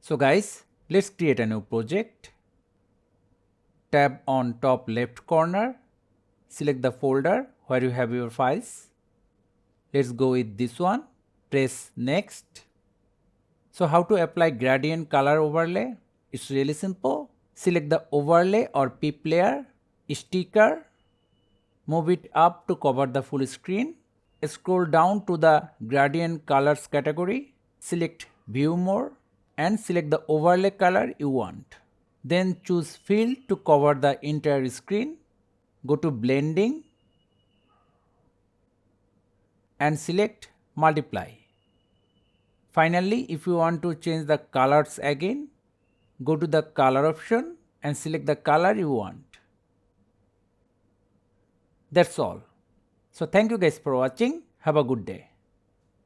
So guys, let's create a new project. Tab on top left corner, select the folder where you have your files. Let's go with this one, press next. So how to apply gradient color overlay? It's really simple. Select the overlay or pip layer, sticker, move it up to cover the full screen. Scroll down to the gradient colors category, select view more and select the overlay color you want. Then choose fill to cover the entire screen. Go to blending and select multiply. Finally, if you want to change the colors again, go to the color option and select the color you want. That's all. So thank you guys for watching. Have a good day.